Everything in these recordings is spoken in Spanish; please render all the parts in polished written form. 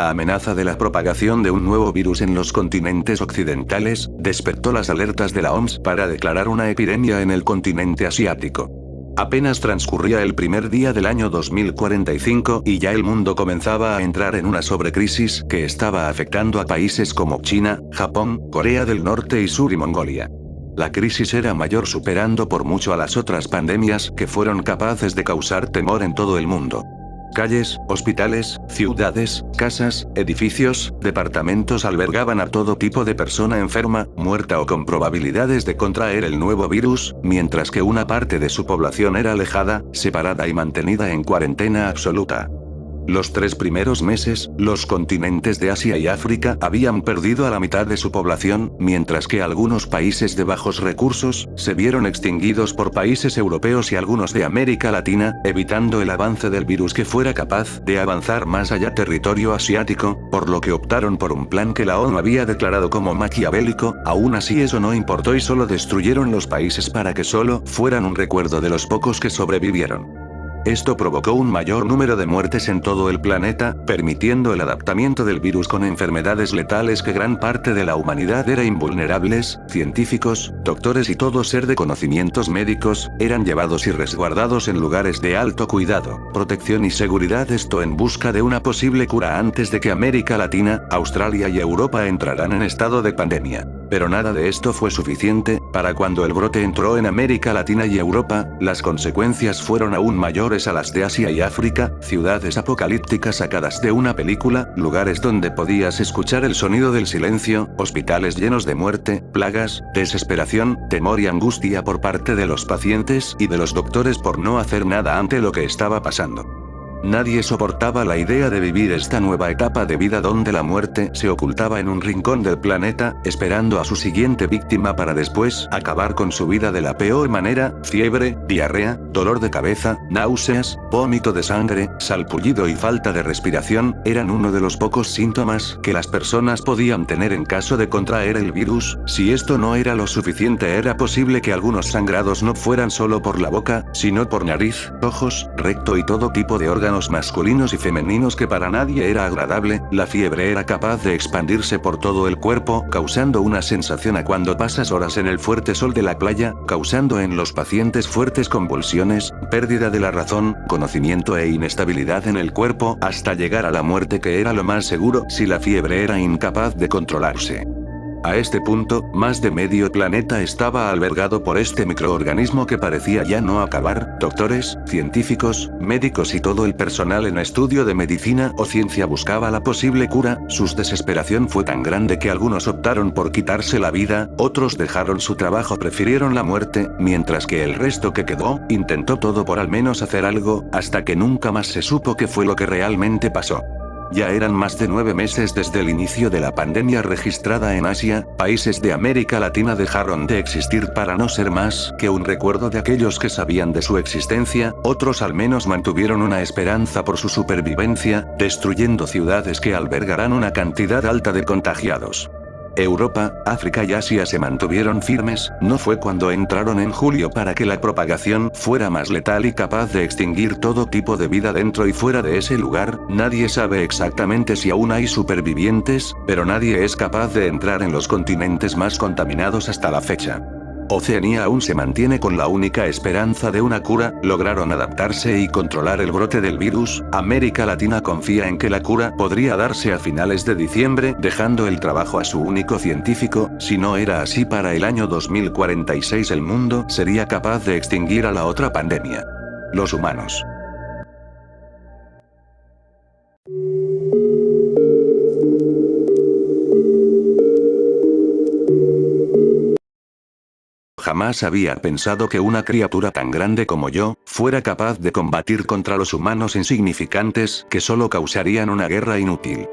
La amenaza de la propagación de un nuevo virus en los continentes occidentales despertó las alertas de la OMS para declarar una epidemia en el continente asiático. Apenas transcurría el primer día del año 2045 y ya el mundo comenzaba a entrar en una sobrecrisis que estaba afectando a países como China, Japón, Corea del Norte y Sur y Mongolia. La crisis era mayor, superando por mucho a las otras pandemias que fueron capaces de causar temor en todo el mundo. Calles, hospitales, ciudades, casas, edificios, departamentos albergaban a todo tipo de persona enferma, muerta o con probabilidades de contraer el nuevo virus, mientras que una parte de su población era alejada, separada y mantenida en cuarentena absoluta. Los 3 primeros meses, los continentes de Asia y África habían perdido a la mitad de su población, mientras que algunos países de bajos recursos se vieron extinguidos por países europeos y algunos de América Latina, evitando el avance del virus que fuera capaz de avanzar más allá territorio asiático, por lo que optaron por un plan que la ONU había declarado como maquiavélico. Aún así eso no importó y solo destruyeron los países para que solo fueran un recuerdo de los pocos que sobrevivieron. Esto provocó un mayor número de muertes en todo el planeta, permitiendo el adaptamiento del virus con enfermedades letales que gran parte de la humanidad era invulnerables. Científicos, doctores y todo ser de conocimientos médicos, eran llevados y resguardados en lugares de alto cuidado, protección y seguridad, esto en busca de una posible cura antes de que América Latina, Australia y Europa entraran en estado de pandemia. Pero nada de esto fue suficiente. Para cuando el brote entró en América Latina y Europa, las consecuencias fueron aún mayores a las de Asia y África, ciudades apocalípticas sacadas de una película, lugares donde podías escuchar el sonido del silencio, hospitales llenos de muerte, plagas, desesperación, temor y angustia por parte de los pacientes y de los doctores por no hacer nada ante lo que estaba pasando. Nadie soportaba la idea de vivir esta nueva etapa de vida donde la muerte se ocultaba en un rincón del planeta, esperando a su siguiente víctima para después acabar con su vida de la peor manera. Fiebre, diarrea, dolor de cabeza, náuseas, vómito de sangre, salpullido y falta de respiración, eran uno de los pocos síntomas que las personas podían tener en caso de contraer el virus. Si esto no era lo suficiente, era posible que algunos sangrados no fueran solo por la boca, sino por nariz, ojos, recto y todo tipo de órganos masculinos y femeninos que para nadie era agradable. La fiebre era capaz de expandirse por todo el cuerpo, causando una sensación a cuando pasas horas en el fuerte sol de la playa, causando en los pacientes fuertes convulsiones, pérdida de la razón, conocimiento e inestabilidad en el cuerpo, hasta llegar a la muerte, que era lo más seguro si la fiebre era incapaz de controlarse. A este punto, más de medio planeta estaba albergado por este microorganismo que parecía ya no acabar. Doctores, científicos, médicos y todo el personal en estudio de medicina o ciencia buscaba la posible cura. Su desesperación fue tan grande que algunos optaron por quitarse la vida, otros dejaron su trabajo, prefirieron la muerte, mientras que el resto que quedó, intentó todo por al menos hacer algo, hasta que nunca más se supo qué fue lo que realmente pasó. Ya eran más de 9 meses desde el inicio de la pandemia registrada en Asia. Países de América Latina dejaron de existir para no ser más que un recuerdo de aquellos que sabían de su existencia, otros al menos mantuvieron una esperanza por su supervivencia, destruyendo ciudades que albergarán una cantidad alta de contagiados. Europa, África y Asia se mantuvieron firmes. No fue cuando entraron en julio para que la propagación fuera más letal y capaz de extinguir todo tipo de vida dentro y fuera de ese lugar. Nadie sabe exactamente si aún hay supervivientes, pero nadie es capaz de entrar en los continentes más contaminados hasta la fecha. Oceanía aún se mantiene con la única esperanza de una cura. Lograron adaptarse y controlar el brote del virus. América Latina confía en que la cura podría darse a finales de diciembre, dejando el trabajo a su único científico. Si no era así, para el año 2046 el mundo sería capaz de extinguir a la otra pandemia: los humanos. Jamás había pensado que una criatura tan grande como yo fuera capaz de combatir contra los humanos insignificantes que solo causarían una guerra inútil.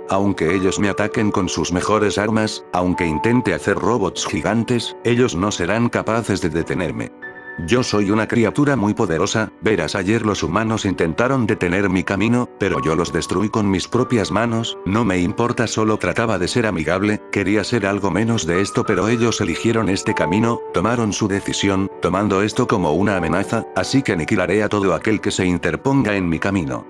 Aunque ellos me ataquen con sus mejores armas, aunque intente hacer robots gigantes, ellos no serán capaces de detenerme. Yo soy una criatura muy poderosa. Verás, ayer los humanos intentaron detener mi camino, pero yo los destruí con mis propias manos. No me importa, solo trataba de ser amigable, quería ser algo menos de esto, pero ellos eligieron este camino, tomaron su decisión, tomando esto como una amenaza, así que aniquilaré a todo aquel que se interponga en mi camino.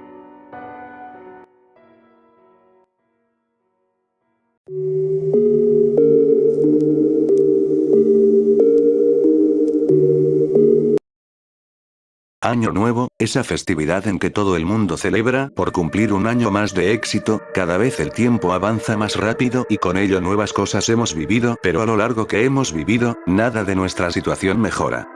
Año Nuevo, esa festividad en que todo el mundo celebra por cumplir un año más de éxito. Cada vez el tiempo avanza más rápido y con ello nuevas cosas hemos vivido, pero a lo largo que hemos vivido, nada de nuestra situación mejora.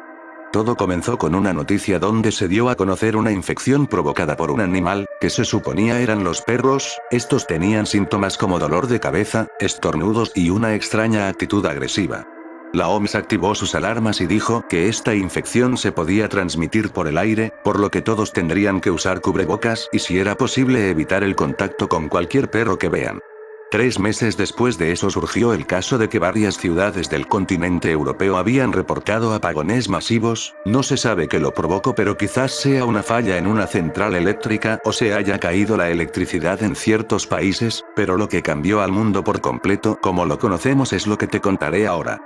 Todo comenzó con una noticia donde se dio a conocer una infección provocada por un animal, que se suponía eran los perros. Estos tenían síntomas como dolor de cabeza, estornudos y una extraña actitud agresiva. La OMS activó sus alarmas y dijo que esta infección se podía transmitir por el aire, por lo que todos tendrían que usar cubrebocas y si era posible evitar el contacto con cualquier perro que vean. 3 meses después de eso surgió el caso de que varias ciudades del continente europeo habían reportado apagones masivos. No se sabe qué lo provocó, pero quizás sea una falla en una central eléctrica o se haya caído la electricidad en ciertos países, pero lo que cambió al mundo por completo como lo conocemos es lo que te contaré ahora.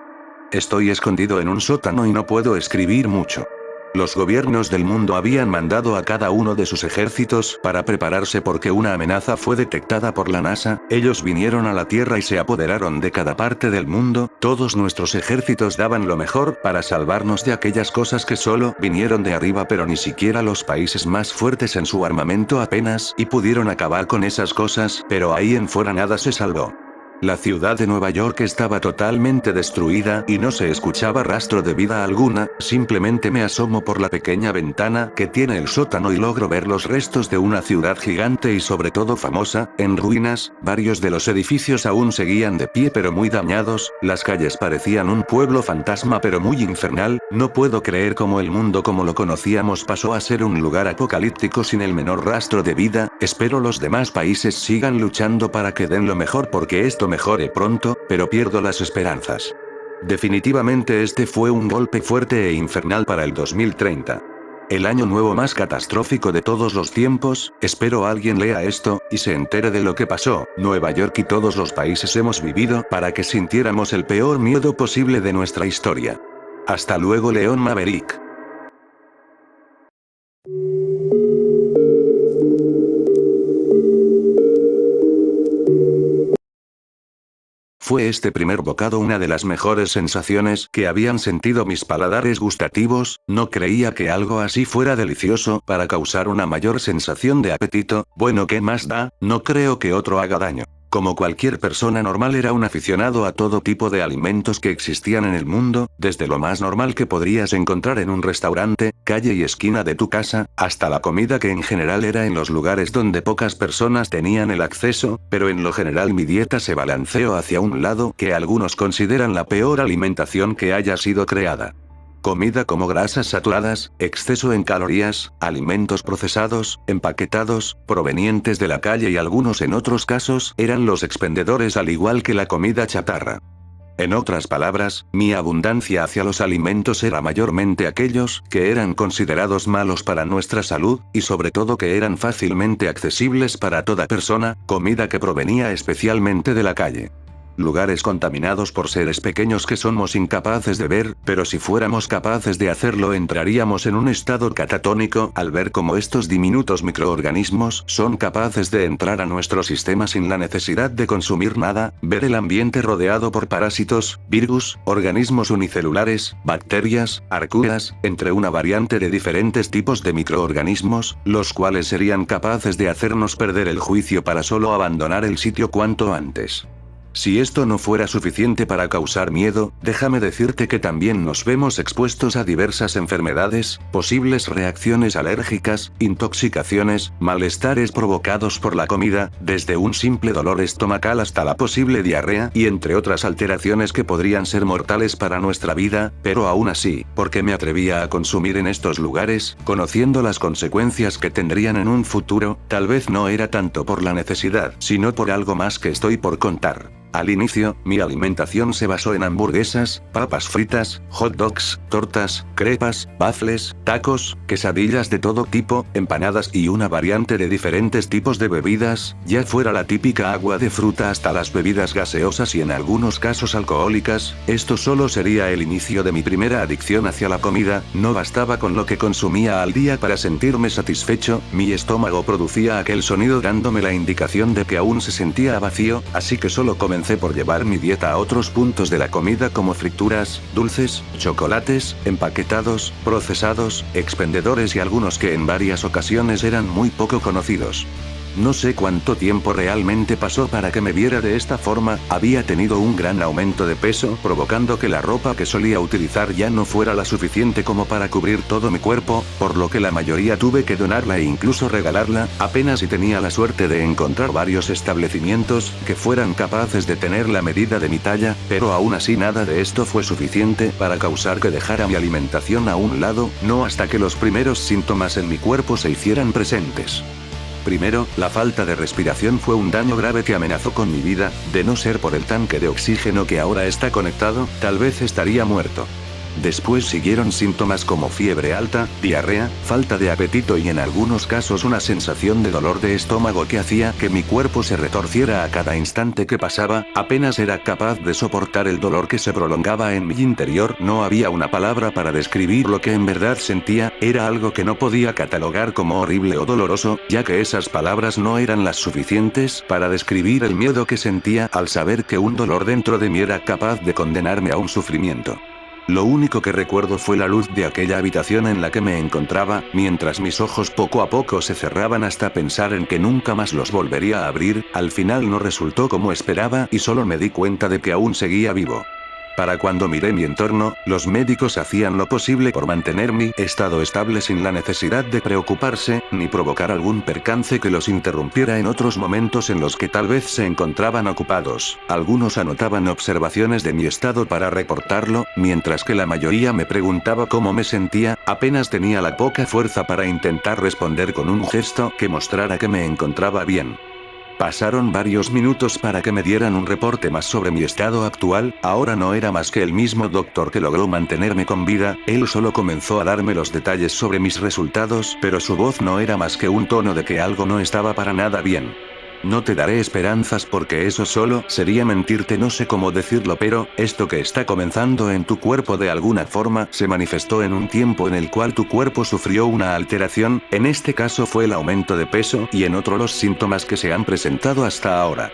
Estoy escondido en un sótano y no puedo escribir mucho. Los gobiernos del mundo habían mandado a cada uno de sus ejércitos para prepararse porque una amenaza fue detectada por la NASA. Ellos vinieron a la Tierra y se apoderaron de cada parte del mundo. Todos nuestros ejércitos daban lo mejor para salvarnos de aquellas cosas que solo vinieron de arriba, pero ni siquiera los países más fuertes en su armamento apenas y pudieron acabar con esas cosas, pero ahí en fuera nada se salvó. La ciudad de Nueva York estaba totalmente destruida y no se escuchaba rastro de vida alguna. Simplemente me asomo por la pequeña ventana que tiene el sótano y logro ver los restos de una ciudad gigante y sobre todo famosa, en ruinas. Varios de los edificios aún seguían de pie pero muy dañados. Las calles parecían un pueblo fantasma pero muy infernal. No puedo creer cómo el mundo como lo conocíamos pasó a ser un lugar apocalíptico sin el menor rastro de vida. Espero los demás países sigan luchando para que den lo mejor porque esto mejore pronto, pero pierdo las esperanzas. Definitivamente este fue un golpe fuerte e infernal para el 2030. El año nuevo más catastrófico de todos los tiempos. Espero alguien lea esto y se entere de lo que pasó. Nueva York y todos los países hemos vivido para que sintiéramos el peor miedo posible de nuestra historia. Hasta luego, León Maverick. Fue este primer bocado una de las mejores sensaciones que habían sentido mis paladares gustativos. No creía que algo así fuera delicioso para causar una mayor sensación de apetito. Bueno, ¿qué más da? No creo que otro haga daño. Como cualquier persona normal era un aficionado a todo tipo de alimentos que existían en el mundo, desde lo más normal que podrías encontrar en un restaurante, calle y esquina de tu casa, hasta la comida que en general era en los lugares donde pocas personas tenían el acceso, pero en lo general mi dieta se balanceó hacia un lado que algunos consideran la peor alimentación que haya sido creada. Comida como grasas saturadas, exceso en calorías, alimentos procesados, empaquetados, provenientes de la calle y algunos en otros casos eran los expendedores al igual que la comida chatarra. En otras palabras, mi abundancia hacia los alimentos era mayormente aquellos que eran considerados malos para nuestra salud, y sobre todo que eran fácilmente accesibles para toda persona, comida que provenía especialmente de la calle. Lugares contaminados por seres pequeños que somos incapaces de ver, pero si fuéramos capaces de hacerlo entraríamos en un estado catatónico al ver cómo estos diminutos microorganismos son capaces de entrar a nuestro sistema sin la necesidad de consumir nada, ver el ambiente rodeado por parásitos, virus, organismos unicelulares, bacterias, arqueas, entre una variante de diferentes tipos de microorganismos, los cuales serían capaces de hacernos perder el juicio para solo abandonar el sitio cuanto antes. Si esto no fuera suficiente para causar miedo, déjame decirte que también nos vemos expuestos a diversas enfermedades, posibles reacciones alérgicas, intoxicaciones, malestares provocados por la comida, desde un simple dolor estomacal hasta la posible diarrea y entre otras alteraciones que podrían ser mortales para nuestra vida, pero aún así, porque me atrevía a consumir en estos lugares, conociendo las consecuencias que tendrían en un futuro, tal vez no era tanto por la necesidad, sino por algo más que estoy por contar. Al inicio, mi alimentación se basó en hamburguesas, papas fritas, hot dogs, tortas, crepas, waffles, tacos, quesadillas de todo tipo, empanadas y una variante de diferentes tipos de bebidas, ya fuera la típica agua de fruta hasta las bebidas gaseosas y en algunos casos alcohólicas. Esto solo sería el inicio de mi primera adicción hacia la comida. No bastaba con lo que consumía al día para sentirme satisfecho, mi estómago producía aquel sonido dándome la indicación de que aún se sentía vacío, así que solo comencé comencé por llevar mi dieta a otros puntos de la comida como frituras, dulces, chocolates, empaquetados, procesados, expendedores y algunos que en varias ocasiones eran muy poco conocidos. No sé cuánto tiempo realmente pasó para que me viera de esta forma, había tenido un gran aumento de peso, provocando que la ropa que solía utilizar ya no fuera la suficiente como para cubrir todo mi cuerpo, por lo que la mayoría tuve que donarla e incluso regalarla, apenas si tenía la suerte de encontrar varios establecimientos que fueran capaces de tener la medida de mi talla, pero aún así nada de esto fue suficiente para causar que dejara mi alimentación a un lado, no hasta que los primeros síntomas en mi cuerpo se hicieran presentes. Primero, la falta de respiración fue un daño grave que amenazó con mi vida, de no ser por el tanque de oxígeno que ahora está conectado, tal vez estaría muerto. Después siguieron síntomas como fiebre alta, diarrea, falta de apetito y en algunos casos una sensación de dolor de estómago que hacía que mi cuerpo se retorciera a cada instante que pasaba, apenas era capaz de soportar el dolor que se prolongaba en mi interior, no había una palabra para describir lo que en verdad sentía, era algo que no podía catalogar como horrible o doloroso, ya que esas palabras no eran las suficientes para describir el miedo que sentía al saber que un dolor dentro de mí era capaz de condenarme a un sufrimiento. Lo único que recuerdo fue la luz de aquella habitación en la que me encontraba, mientras mis ojos poco a poco se cerraban hasta pensar en que nunca más los volvería a abrir, al final no resultó como esperaba y solo me di cuenta de que aún seguía vivo. Para cuando miré mi entorno, los médicos hacían lo posible por mantener mi estado estable sin la necesidad de preocuparse, ni provocar algún percance que los interrumpiera en otros momentos en los que tal vez se encontraban ocupados. Algunos anotaban observaciones de mi estado para reportarlo, mientras que la mayoría me preguntaba cómo me sentía, apenas tenía la poca fuerza para intentar responder con un gesto que mostrara que me encontraba bien. Pasaron varios minutos para que me dieran un reporte más sobre mi estado actual, ahora no era más que el mismo doctor que logró mantenerme con vida, él solo comenzó a darme los detalles sobre mis resultados, pero su voz no era más que un tono de que algo no estaba para nada bien. No te daré esperanzas porque eso solo sería mentirte, no sé cómo decirlo, pero esto que está comenzando en tu cuerpo de alguna forma se manifestó en un tiempo en el cual tu cuerpo sufrió una alteración, en este caso fue el aumento de peso y en otro los síntomas que se han presentado hasta ahora.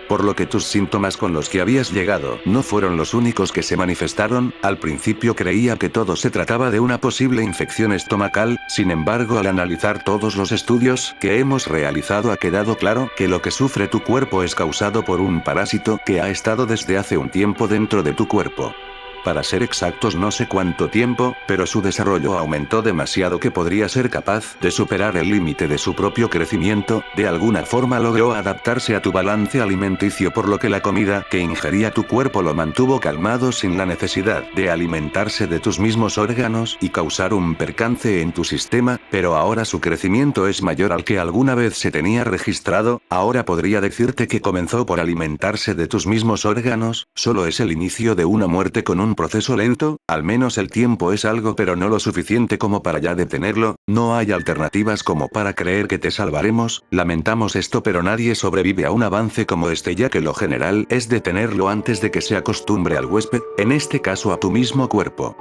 Por lo que tus síntomas con los que habías llegado no fueron los únicos que se manifestaron, al principio creía que todo se trataba de una posible infección estomacal, sin embargo al analizar todos los estudios que hemos realizado ha quedado claro que lo que sufre tu cuerpo es causado por un parásito que ha estado desde hace un tiempo dentro de tu cuerpo. Para ser exactos no sé cuánto tiempo, pero su desarrollo aumentó demasiado que podría ser capaz de superar el límite de su propio crecimiento, de alguna forma logró adaptarse a tu balance alimenticio por lo que la comida que ingería tu cuerpo lo mantuvo calmado sin la necesidad de alimentarse de tus mismos órganos y causar un percance en tu sistema, pero ahora su crecimiento es mayor al que alguna vez se tenía registrado, ahora podría decirte que comenzó por alimentarse de tus mismos órganos, solo es el inicio de una muerte con un proceso lento, al menos el tiempo es algo pero no lo suficiente como para ya detenerlo, no hay alternativas como para creer que te salvaremos, lamentamos esto pero nadie sobrevive a un avance como este ya que lo general es detenerlo antes de que se acostumbre al huésped, en este caso a tu mismo cuerpo.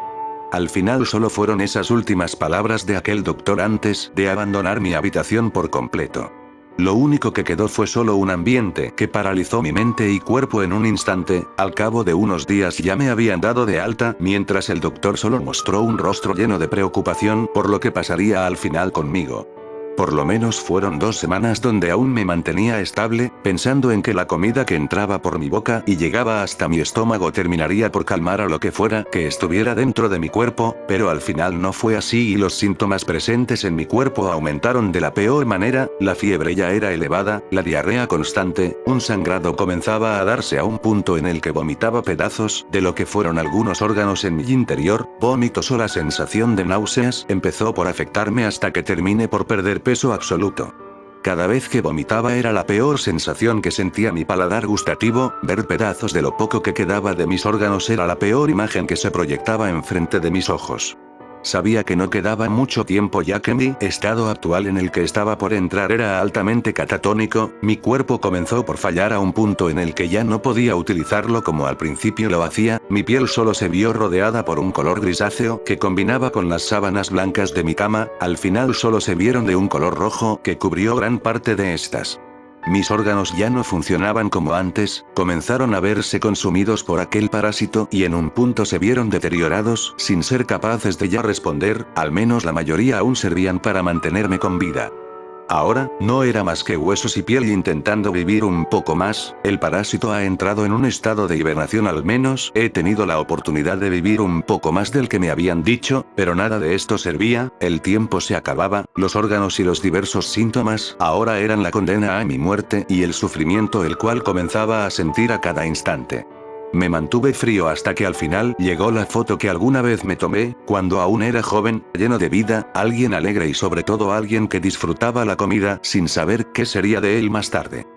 Al final solo fueron esas últimas palabras de aquel doctor antes de abandonar mi habitación por completo. Lo único que quedó fue solo un ambiente que paralizó mi mente y cuerpo en un instante, al cabo de unos días ya me habían dado de alta, mientras el doctor solo mostró un rostro lleno de preocupación por lo que pasaría al final conmigo. Por lo menos fueron 2 semanas donde aún me mantenía estable, pensando en que la comida que entraba por mi boca y llegaba hasta mi estómago terminaría por calmar a lo que fuera que estuviera dentro de mi cuerpo, pero al final no fue así y los síntomas presentes en mi cuerpo aumentaron de la peor manera, la fiebre ya era elevada, la diarrea constante, un sangrado comenzaba a darse a un punto en el que vomitaba pedazos de lo que fueron algunos órganos en mi interior, vómitos o la sensación de náuseas empezó por afectarme hasta que terminé por perder peso absoluto. Cada vez que vomitaba era la peor sensación que sentía mi paladar gustativo, ver pedazos de lo poco que quedaba de mis órganos era la peor imagen que se proyectaba enfrente de mis ojos. Sabía que no quedaba mucho tiempo ya que mi estado actual en el que estaba por entrar era altamente catatónico, mi cuerpo comenzó por fallar a un punto en el que ya no podía utilizarlo como al principio lo hacía, mi piel solo se vio rodeada por un color grisáceo que combinaba con las sábanas blancas de mi cama, al final solo se vieron de un color rojo que cubrió gran parte de estas. Mis órganos ya no funcionaban como antes, comenzaron a verse consumidos por aquel parásito y en un punto se vieron deteriorados sin ser capaces de ya responder, al menos la mayoría aún servían para mantenerme con vida. Ahora, no era más que huesos y piel intentando vivir un poco más, el parásito ha entrado en un estado de hibernación, al menos he tenido la oportunidad de vivir un poco más del que me habían dicho, pero nada de esto servía, el tiempo se acababa, los órganos y los diversos síntomas ahora eran la condena a mi muerte y el sufrimiento el cual comenzaba a sentir a cada instante. Me mantuve frío hasta que al final llegó la foto que alguna vez me tomé, cuando aún era joven, lleno de vida, alguien alegre y sobre todo alguien que disfrutaba la comida sin saber qué sería de él más tarde.